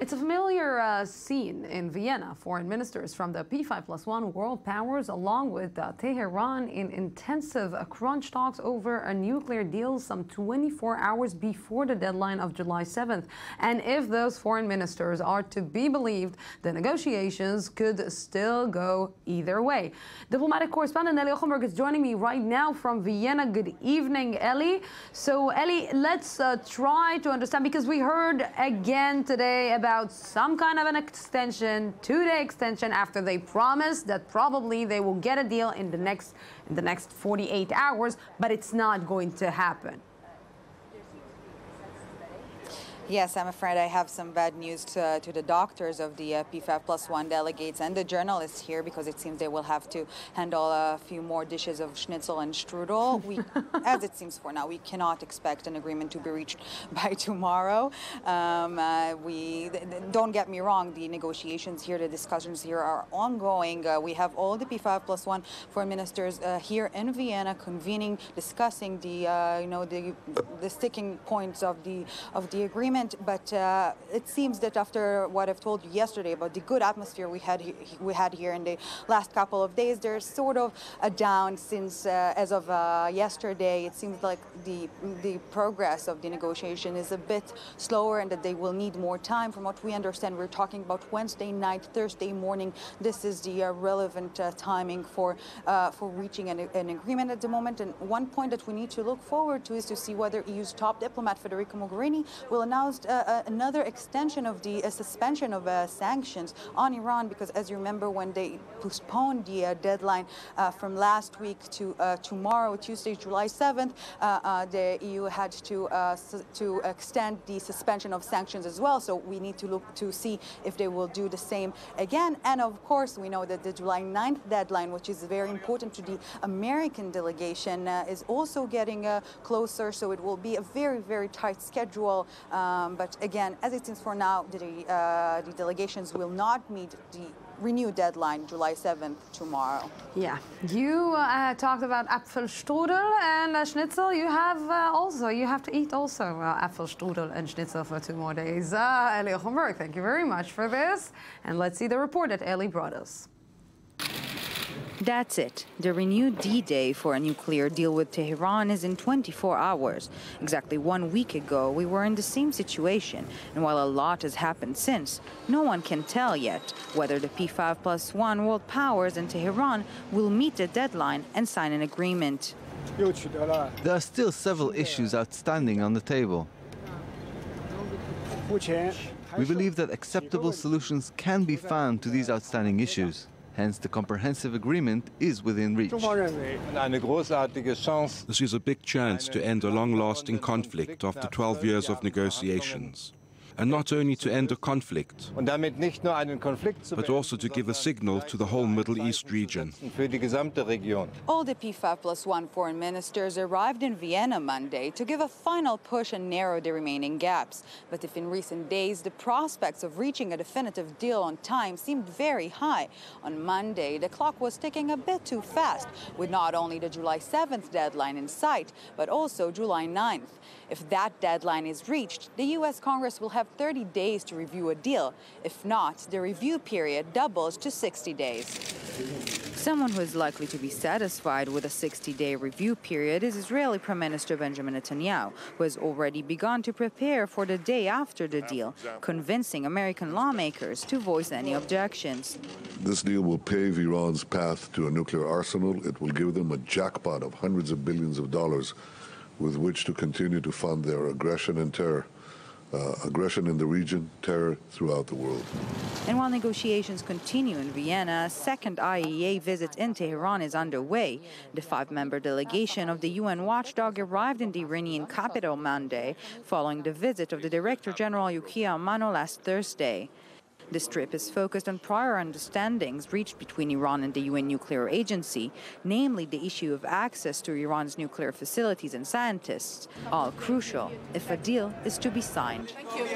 It's a familiar scene in Vienna. Foreign ministers from the P5+1 world powers, along with Tehran, in intensive crunch talks over a nuclear deal some 24 hours before the deadline of July 7th. And if those foreign ministers are to be believed, the negotiations could still go either way. Diplomatic correspondent Ellie Hochenberg is joining me right now from Vienna. Good evening, Ellie. So, Ellie, let's try to understand, because we heard again today about some kind of an extension, two-day extension, after they promised that probably they will get a deal in the next 48 hours, but it's not going to happen. Yes, I'm afraid I have some bad news to the doctors of the P5+1 delegates and the journalists here, because it seems they will have to handle a few more dishes of schnitzel and strudel. As it seems for now, we cannot expect an agreement to be reached by tomorrow. Don't get me wrong, the negotiations here, the discussions here are ongoing. We have all the P5+1 foreign ministers here in Vienna convening, discussing the sticking points of the agreement. But it seems that after what I've told you yesterday about the good atmosphere we had here in the last couple of days, there's sort of a down since as of yesterday. It seems like the progress of the negotiation is a bit slower, and that they will need more time. From what we understand, we're talking about Wednesday night, Thursday morning. This is the relevant timing for reaching an agreement at the moment. And one point that we need to look forward to is to see whether EU's top diplomat Federica Mogherini will announce another extension of the suspension of sanctions on Iran, because as you remember, when they postponed the deadline from last week to tomorrow, Tuesday, July 7th, the EU had to extend the suspension of sanctions as well. So we need to look to see if they will do the same again. And of course, we know that the July 9th deadline, which is very important to the American delegation, is also getting closer. So it will be a very, very tight schedule. But again, as it seems for now, the delegations will not meet the renewed deadline, July 7th, tomorrow. Yeah, you talked about Apfelstrudel and schnitzel. You have to eat also Apfelstrudel and schnitzel for 2 more days. Ellie Hochenberg, thank you very much for this. And let's see the report that Ellie brought us. That's it. The renewed D-Day for a nuclear deal with Tehran is in 24 hours. Exactly 1 week ago, we were in the same situation. And while a lot has happened since, no one can tell yet whether the P5+1 world powers and Tehran will meet the deadline and sign an agreement. There are still several issues outstanding on the table. We believe that acceptable solutions can be found to these outstanding issues. Hence, the comprehensive agreement is within reach. This is a big chance to end a long-lasting conflict after 12 years of negotiations. And not only to end a conflict, but also to give a signal to the whole Middle East region. All the P5+1 foreign ministers arrived in Vienna Monday to give a final push and narrow the remaining gaps. But if in recent days the prospects of reaching a definitive deal on time seemed very high, on Monday the clock was ticking a bit too fast, with not only the July 7th deadline in sight, but also July 9th. If that deadline is reached, the U.S. Congress will have 30 days to review a deal. If not, the review period doubles to 60 days. Someone who is likely to be satisfied with a 60-day review period is Israeli Prime Minister Benjamin Netanyahu, who has already begun to prepare for the day after the deal, convincing American lawmakers to voice any objections. This deal will pave Iran's path to a nuclear arsenal. It will give them a jackpot of hundreds of billions of dollars with which to continue to fund their aggression and terror. Aggression in the region, terror throughout the world. And while negotiations continue in Vienna, a second IAEA visit in Tehran is underway. The 5-member delegation of the UN watchdog arrived in the Iranian capital Monday, following the visit of the Director General Yukiya Amano last Thursday. This trip is focused on prior understandings reached between Iran and the UN nuclear agency, namely the issue of access to Iran's nuclear facilities and scientists, all crucial if a deal is to be signed. Thank you.